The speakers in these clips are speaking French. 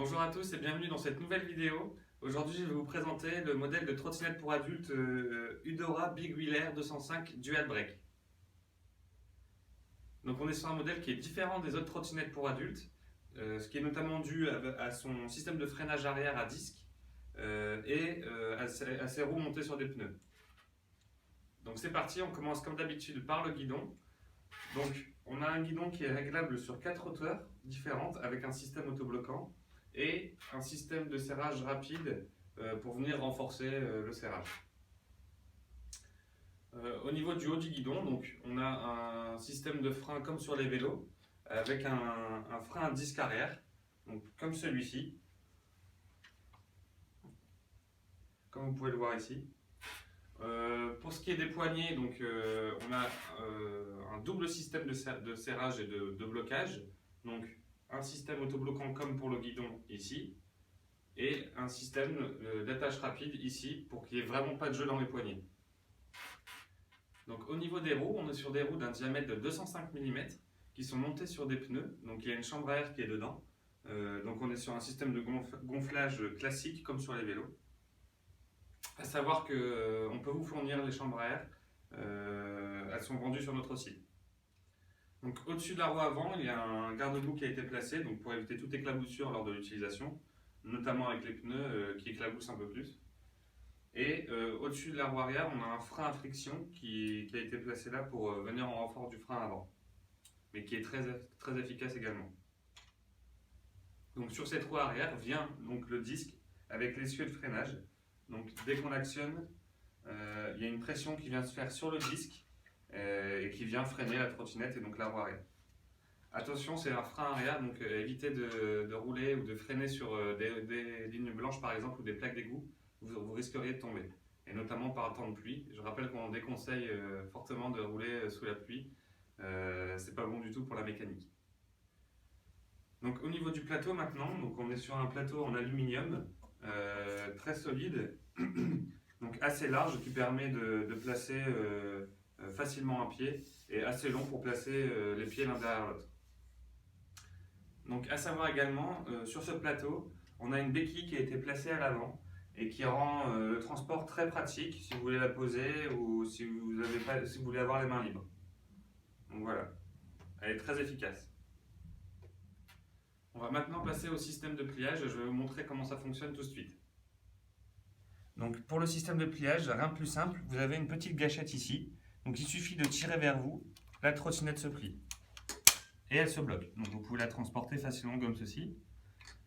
Bonjour à tous et bienvenue dans cette nouvelle vidéo. Aujourd'hui, je vais vous présenter le modèle de trottinette pour adultes Udora Big Wheel Air 205 Dual Brake. Donc on est sur un modèle qui est différent des autres trottinettes pour adultes, ce qui est notamment dû à son système de freinage arrière à disque et à ses roues montées sur des pneus. Donc c'est parti, on commence comme d'habitude par le guidon. Donc on a un guidon qui est réglable sur 4 hauteurs différentes avec un système autobloquant et un système de serrage rapide pour venir renforcer le serrage. Au niveau du haut du guidon, donc, on a un système de frein comme sur les vélos avec un frein à disque arrière, donc, comme celui-ci, comme vous pouvez le voir ici. Pour ce qui est des poignées, donc, on a un double système de serrage et de blocage. Donc, un système autobloquant comme pour le guidon ici et un système d'attache rapide ici pour qu'il n'y ait vraiment pas de jeu dans les poignées. Donc au niveau des roues, on est sur des roues d'un diamètre de 205 mm qui sont montées sur des pneus, donc il y a une chambre à air qui est dedans. Donc on est sur un système de gonflage classique comme sur les vélos. À savoir qu'on peut vous fournir les chambres à air, elles sont vendues sur notre site. Donc au-dessus de la roue avant, il y a un garde-boue qui a été placé donc pour éviter toute éclaboussure lors de l'utilisation, notamment avec les pneus qui éclaboussent un peu plus. Et au-dessus de la roue arrière, on a un frein à friction qui a été placé là pour venir en renfort du frein avant, mais qui est très efficace également. Donc sur cette roue arrière vient donc le disque avec l'essieu de freinage. Donc dès qu'on actionne, il y a une pression qui vient se faire sur le disque et qui vient freiner la trottinette et donc la roue arrière. Attention, c'est un frein arrière, donc évitez de rouler ou de freiner sur des lignes blanches par exemple ou des plaques d'égout, vous risqueriez de tomber. Et notamment par temps de pluie. Je rappelle qu'on déconseille fortement de rouler sous la pluie, c'est pas bon du tout pour la mécanique. Donc au niveau du plateau maintenant, donc on est sur un plateau en aluminium très solide, donc assez large qui permet de placer facilement un pied et assez long pour placer les pieds l'un derrière l'autre. Donc à savoir également, sur ce plateau, on a une béquille qui a été placée à l'avant et qui rend le transport très pratique si vous voulez la poser ou si vous voulez avoir les mains libres. Donc voilà, elle est très efficace. On va maintenant passer au système de pliage, je vais vous montrer comment ça fonctionne tout de suite. Donc pour le système de pliage, rien de plus simple, vous avez une petite gâchette ici, donc il suffit de tirer vers vous, la trottinette se plie et elle se bloque. Donc vous pouvez la transporter facilement comme ceci.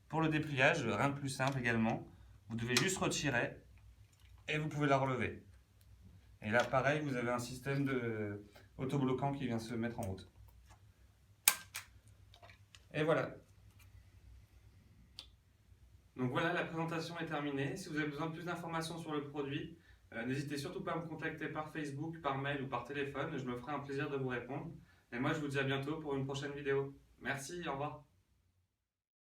Pour le dépliage, rien de plus simple également, vous devez juste retirer et vous pouvez la relever. Et là pareil, vous avez un système de autobloquant qui vient se mettre en route. Et voilà. Donc voilà, la présentation est terminée. Si vous avez besoin de plus d'informations sur le produit, n'hésitez surtout pas à me contacter par Facebook, par mail ou par téléphone. Je me ferai un plaisir de vous répondre. Et moi, je vous dis à bientôt pour une prochaine vidéo. Merci, au revoir.